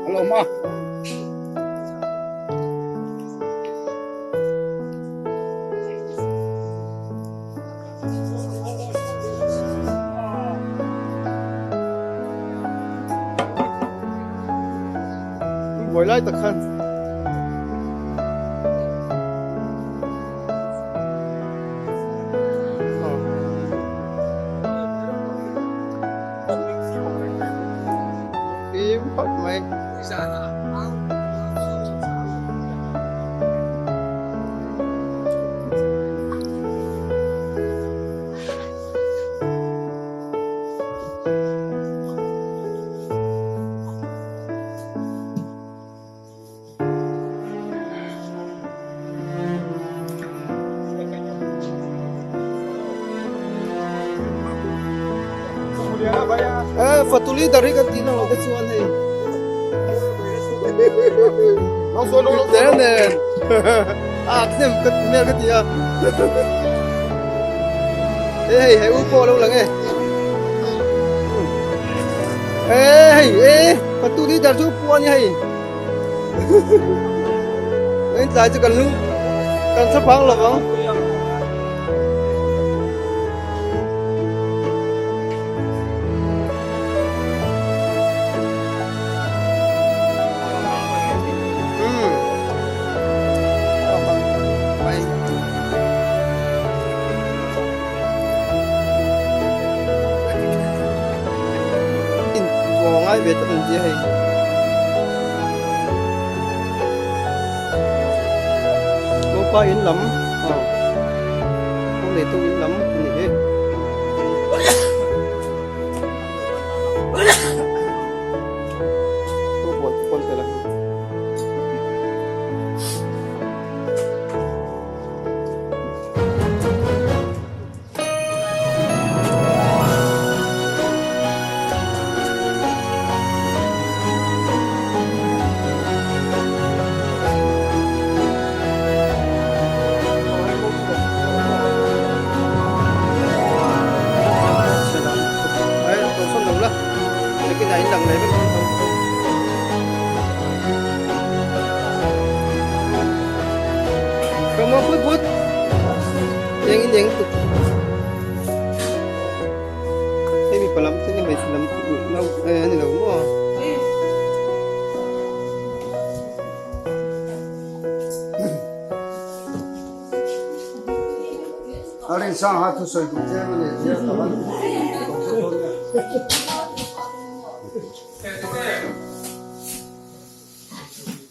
Hello, Ma. Ngồi lại tập khăn. Phim phát mày. Fatuli dari kantina lo kesuan hai. Langsung lo denen. Ah, nem ket mer ket ya. Hey, upo lo lang eh. Fatuli dari tu puan hai. Nên tại cho cần lu cần sắp phẳng là không? Ai về tận gì hay có qua yến lắm không để tôi yến lắm này tôi buồn thế là cái này lần này vẫn không mau put yang tu ini pelam tu ni masih lam ni lau mo Arin sang hatu soi tu je ni je kawan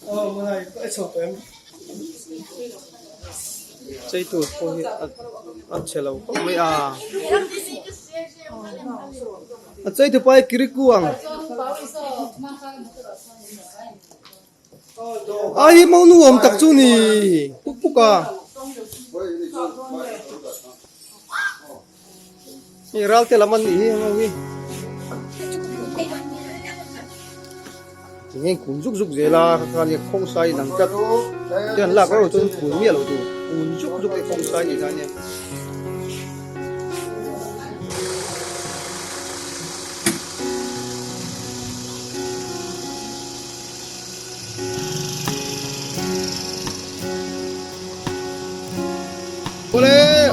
hôm nay có sầu em chơi tuổi thôi ăn chè lâu không mấy chơi từ bay kiri kuang ai mau nuông tập trung nè buk buk à ini ral telaman ini mau ni nghe cuốn rúc rúc dễ là cái không sai đẳng chất tiền là cái rồi cuốn miệng rồi cuốn rúc rúc cái không sai gì ra nhỉ boleh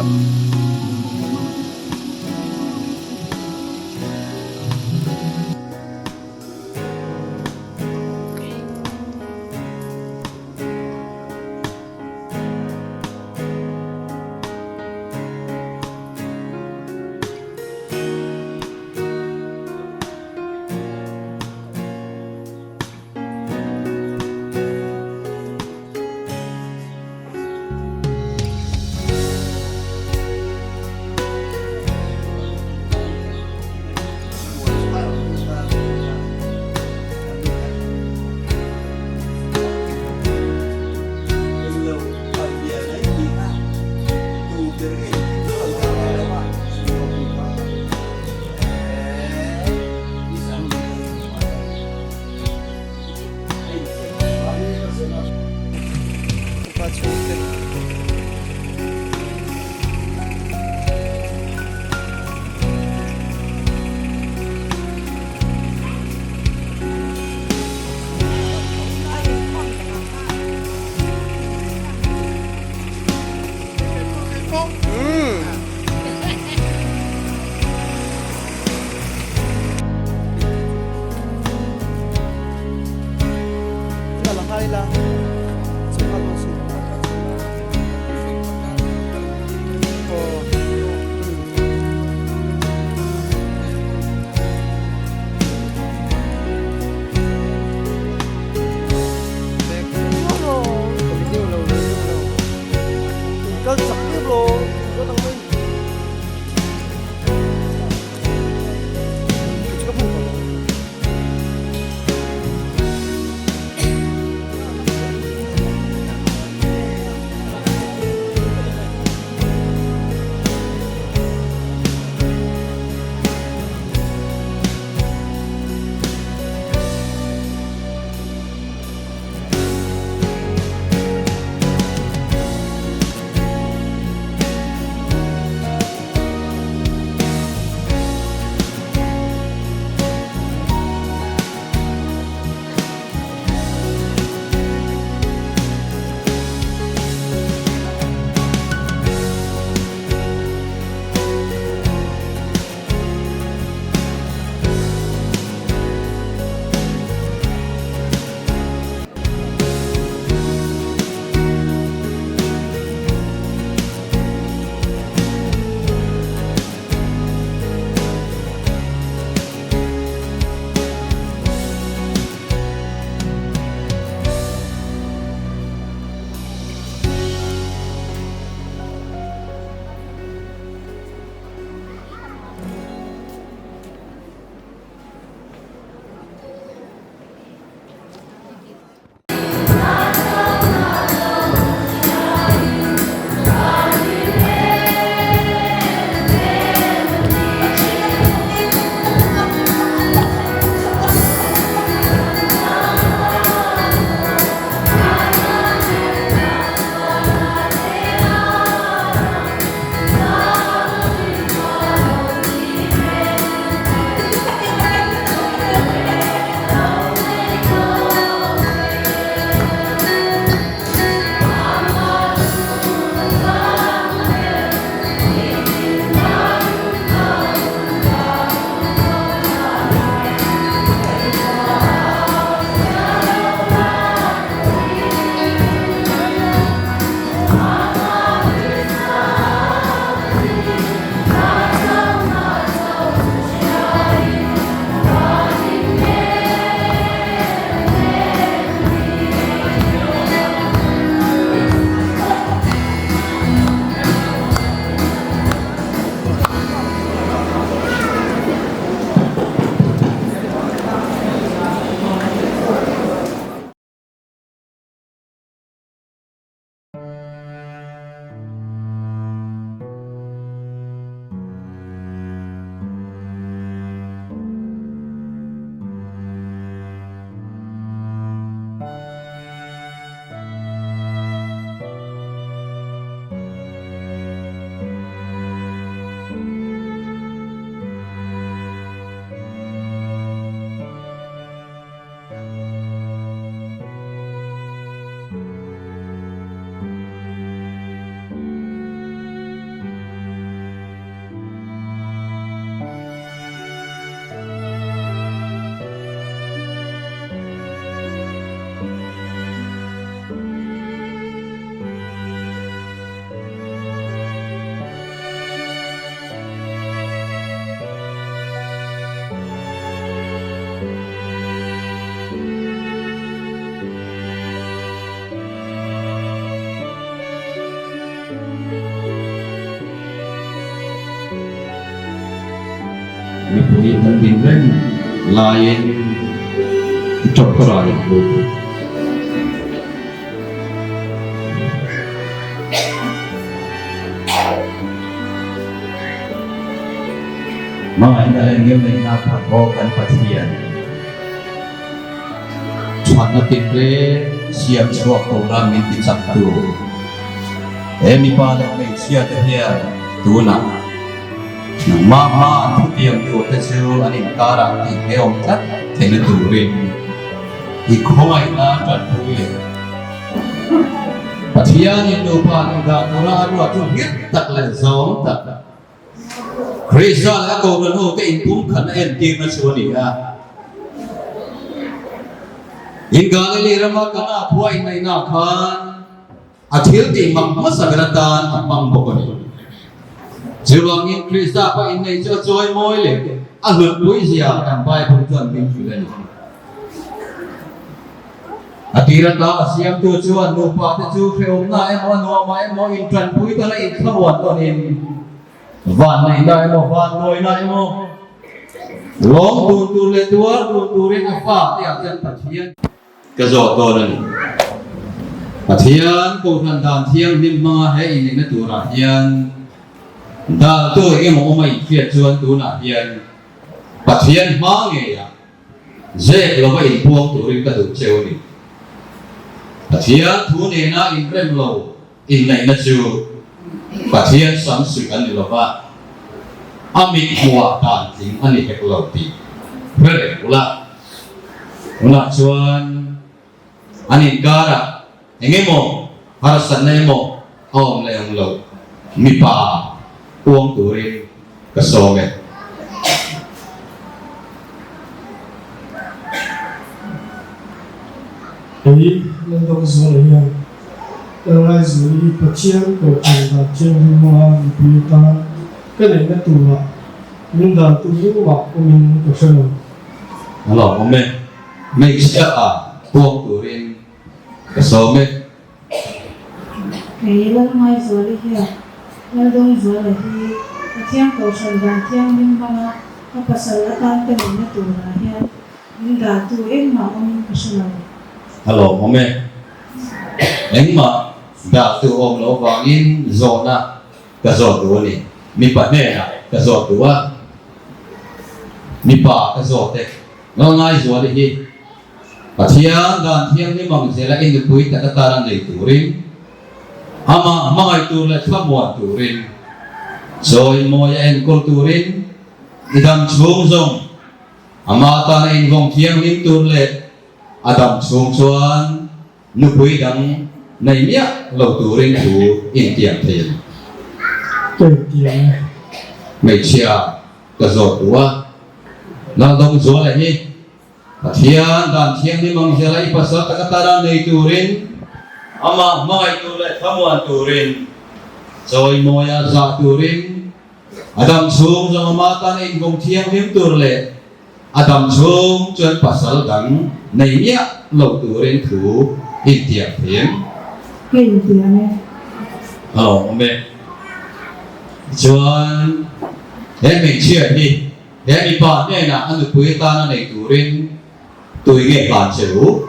bụi tận tình lên lại trong cái rồi mà anh đã lên nghiêm lên nào phản vô cần phát hiện chọn nó tình lệ xiêm chuộc tổ ra mình tình sẵn tù em đi ba lần mình xiêm tới here tù nặng ma thu tiệm tù tới siêu anh em ca ra thì cái ông chắc thì nó tù rin thì không ai là trật tù phát hiện những đồ phản đã tổ ra rồi chú biết thật là giống thật Krishna là câu vấn hồ cái in cũng khẩn em tiên nó xuống đi à in Galilee rama kana thuai này na khan a thiếu thì mang mất sạch ra tan mang bọc này chiều lòng in Krishna pa in này cho trôi môi lệ a hưởng cuối gì à làm bài không chuẩn mình chủ lên a tira ta siam tu chuan nu pa te chu pheu na em no ma em in trần cuối ta lại thawat ton in van này đại mo van đôi này mo long tu le tua tu ren pha ti a chân phát hiện cái giọt to này phát hiện câu thần đàn thiên niệm ma hay in cái tu ra hiện đã tôi em ông mày phiền chuan tu na hiện phát hiện ma nghe à dễ là vậy buông tu ren cái tu treo này phát hiện thu này na in rem lâu in này na chu phát hiện sáng sự anh là ba amin hoa đàn tính anh ấy cái lâu tí vậy là chuan anh ấy cara anh em mo harasan này mo om lệ ông lâu mi pa uông turin cái số này ấy lên đông số này nha tương lai dưới phát triển của thành và trên hoa vì ta cái này nó tù ạ nhưng là tù những bảo của mình của sơn alo ông mẹ sẽ uông turin cái số này cái lần mai rồi đi kia lần đông rồi thì thiang cầu sơn và thiang minh bang các bác sĩ đã tan cái này nó tù là kia nhưng là tù em mà ông cái sơn alo ông mẹ anh mà đã từ ông lâu vàng in zona cái zona đó này mi pa nè cái zona đó mi pa cái zona đấy nó ngay zona đi phát hiện đàn thiên ni mang sẽ là in được bụi tất cả rằng này turin ama mai tu là thắp muat turin rồi moi en kol turin idam chung zong ama ta in vong thiang lim tur le adam chung chuan nu bụi đằng này nhá lâu turin tu in tiang thiền cái tiền mấy chia cái zona đó là đông zona là gì Thian dan thiang ni mang jalai pasal takataran nei turin ama mai tu le thamuan turin rồi moya za turin adam chung zo ma tan in gong thiang lim tur le adam chung chuan pasal dang nei nya lo turin thu in tiang thiam cái tiền này alo mẹ chuan em mình chia đi em đi bạn này là ăn được quý ta này turin tôi nghe bạn chịu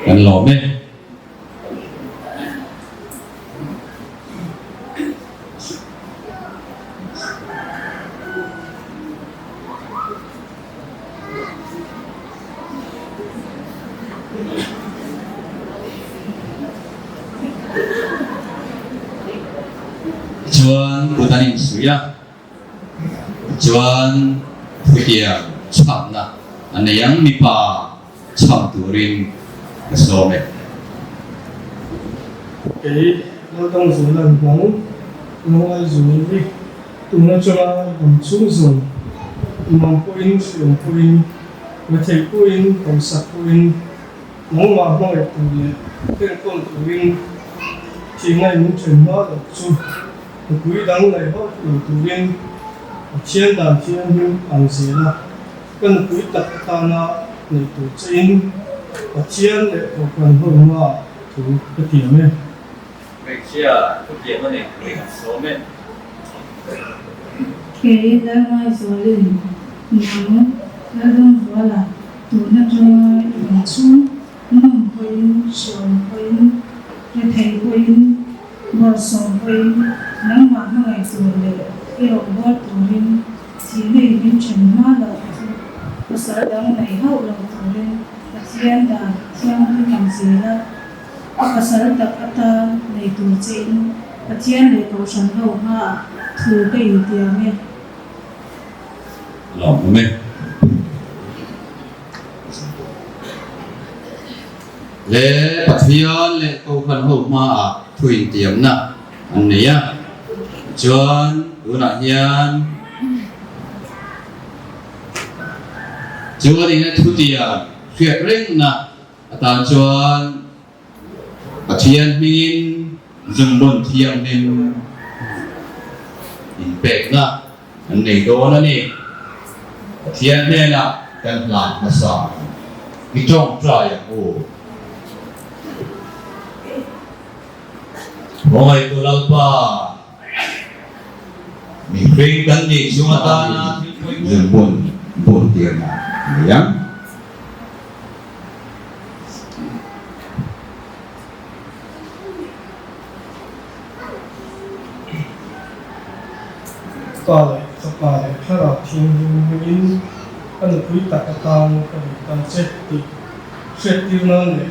anh lộn đấy chuan của ta nên suy à chuan phu tiang chạm na anh ấy yang mi pa chạm turin số này cái nó đông số lần vắng nó ai dưới đi tụ nó cho nó làm xuống dùng mang coin dùng coin mà thầy coin còn sạc coin nó mà nó lại tụ nhé cái con coin thì ngay muốn chuyển hóa được chung quý đắng này họ tụ viên chiến đàn chiến hữu bằng gì là cần quý tập ta na này tụ chiến và chiến để một phần hơn mà tụ cái tiền này việc chia chút tiền nó này việc số men cái đó ngay rồi liền nó đông vừa là tụi nó cho nó xuống nó quên sầu quên cái thầy quên bờ sầu quên nó mà nó ngày tụi này cái ông bớt tụi mình chỉ này bên chân má là cái sở đông này hậu là tụi mình cái thiên đàng thiên cái làm gì là cái sở tập ta này tụi trên cái thiên này cầu sản hậu ha thử cái gì tiền lòng men lệ bát thiên lệ cầu khẩn hậu mà thủy tiệm nè anh này á chuan u na hian chuan in thu tiệm phiệt ring nè tan chuan bát thiên min dùng bồn thiêng nên in bẹt nè anh này đó nè nè thiên này là cần làm mà sao cái trong trái ô mọi người lao ba mình khuyên cần gì chúng ta dừng buồn tiền này nhá qua lại khá là thiên nhiên anh quý tạ cái tao cái tao chết tiêu nó này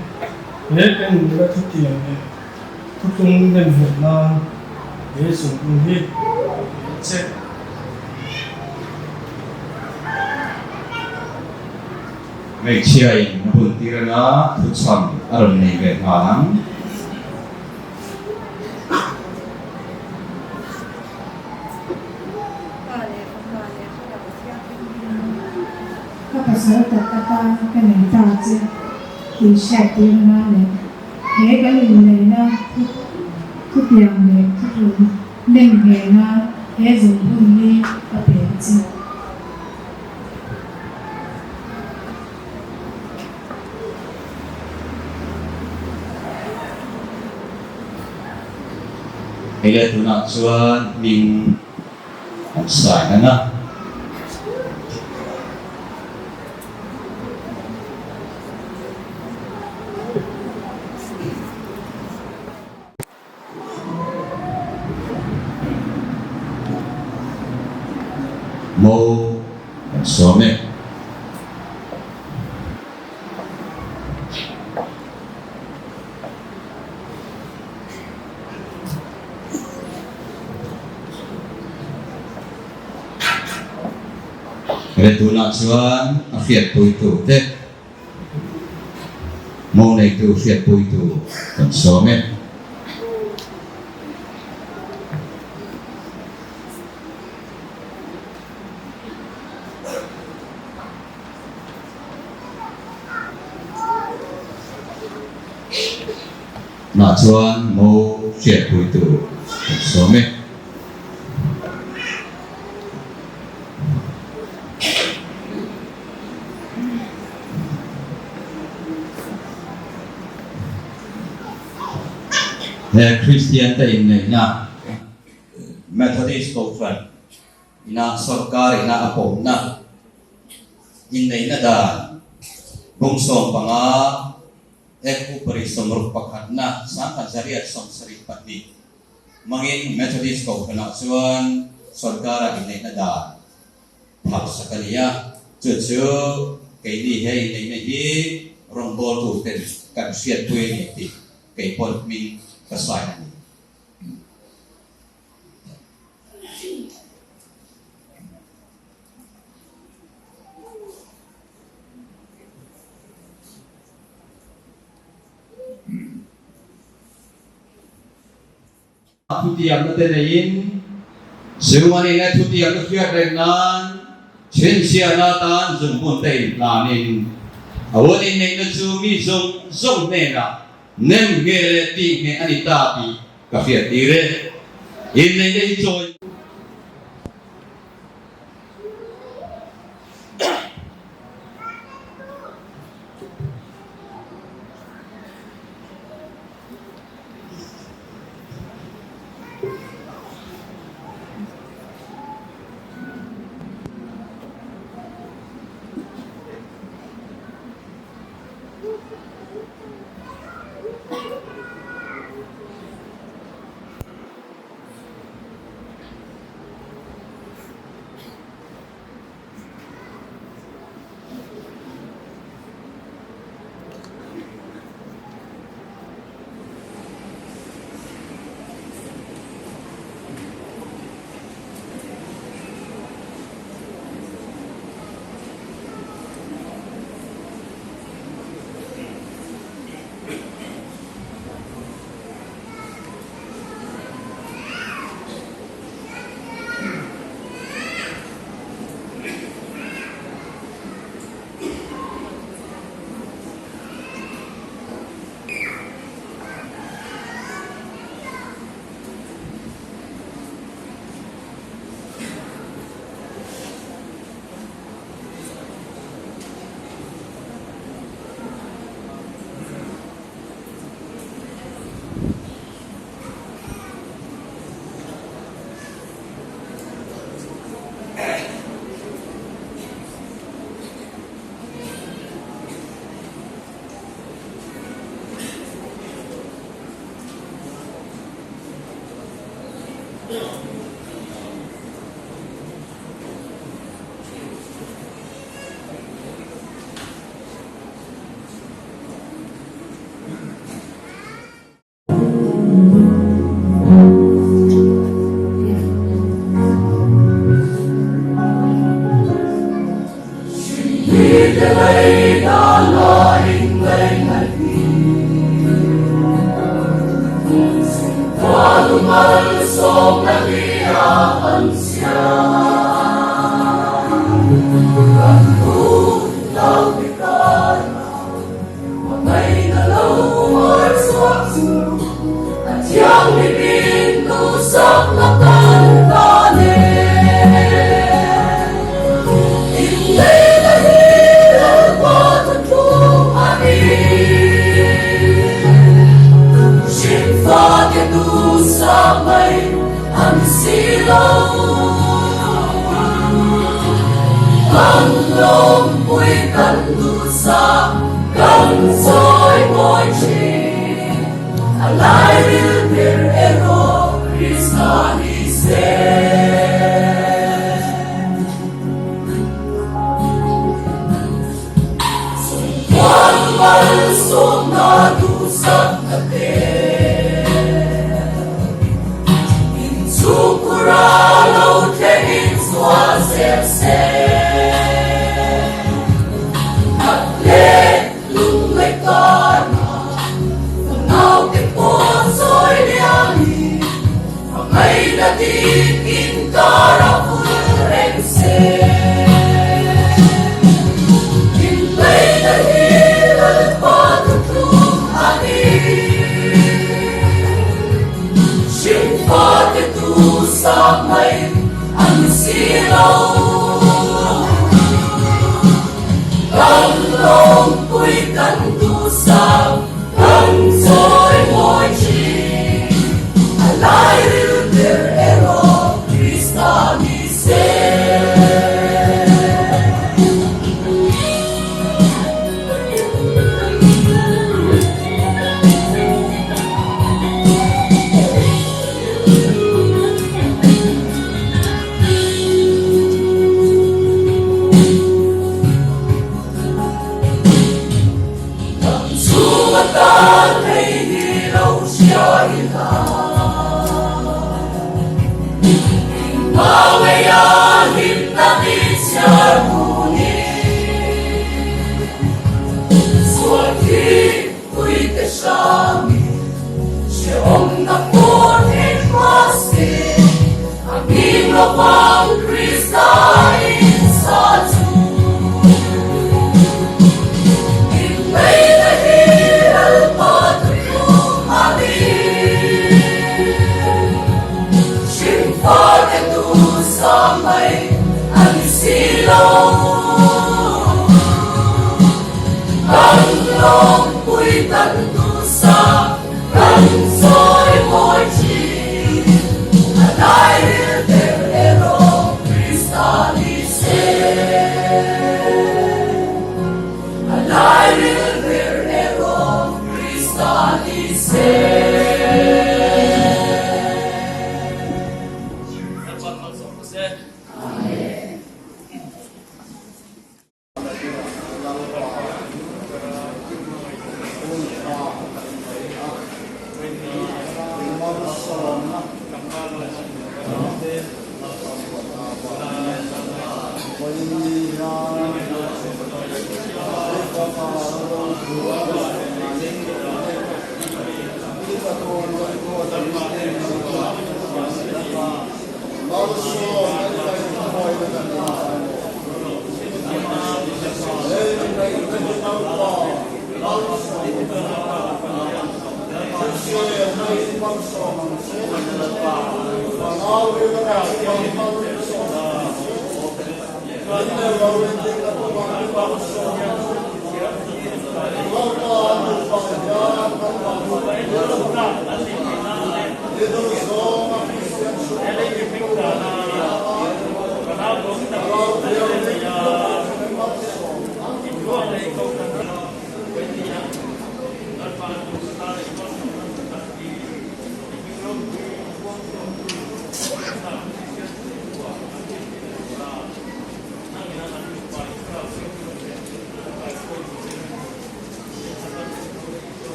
nếu cái người đã thức tiền này thức trung nên hiểu nó để dùng công việc chết ngày chiều buồn tiền nó thức xong ở đây này về hòa lắm các sở tập ta cái này ta chứ thì sẽ tiền mà này thế cái này nó thức tiền này thức rồi nên nghề nó thế dùng công đi ở biển chứ hay là tụi nó chuan mình xài nó nè mô số mẹ cái tụi nó chuan phiệt tụi tụ thế mô này tụ phiệt tụi tụ còn số mẹ mà chuan mô phiệt tụi tụ còn số mẹ Christian ta in này na Methodist culture ina sarkar ina apom na in này na da bung som panga ek upari somruk pakhat na sang kanjariat som sari pati mangin Methodist culture na chuan sarkar in này na da phap sakania chu cái đi hay này này hi rong bol tu ten kan siat tu ni ti cái pol min kasai na thu tiệm nó tên là in sự mà nên thu tiệm nó kia đây nan chuyên xe na tan dùng buồn tây là nên ở bên này nó chú mi dùng này là nên nghe tiếng nghe anh ta thì cà phê tí đấy in này đây rồi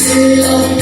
Feel it on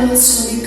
the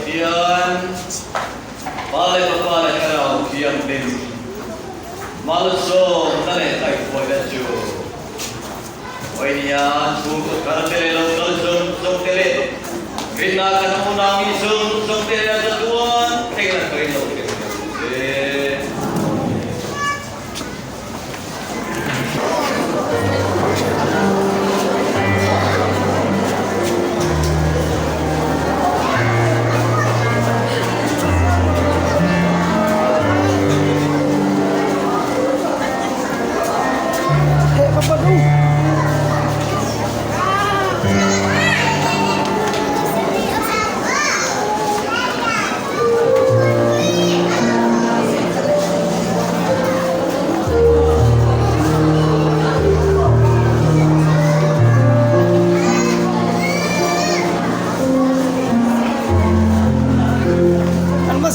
Tiyan, pala karaw kiyang din. Malusong nalay tayo po na siyo. Oy niyan, sungkot ka na tele lang sung tele. Kita ka na muna ang sung tele na sa tuwan. Tingnan ko rin lang.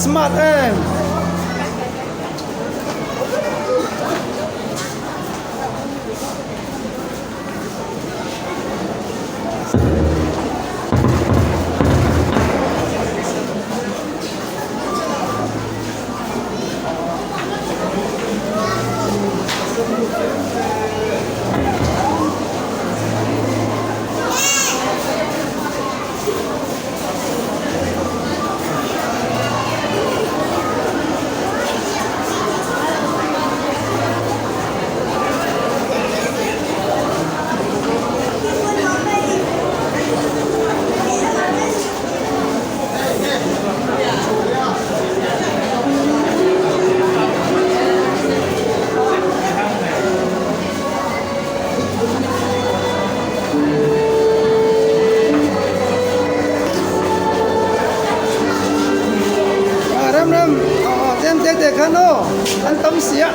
Smart eh. देखा नो अंतम सिया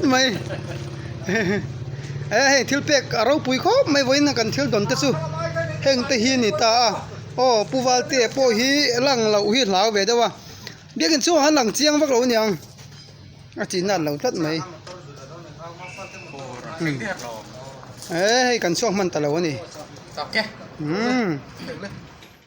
ไหมเอ้ยทิลเป็กเราปุยครบไม่ไว้นะกันทิลดอนเตสุเฮงเตฮีนี่ตาโอ้ปูวาลเตโปฮีลังเราฮีหลาวเวดว่าเบียกันสู้หันหลังเจียงวักเราเนี่ยอาจีนั่นเราทัดไหมเอ้ยกันสู้มันตะเรานี่ Tập kìa.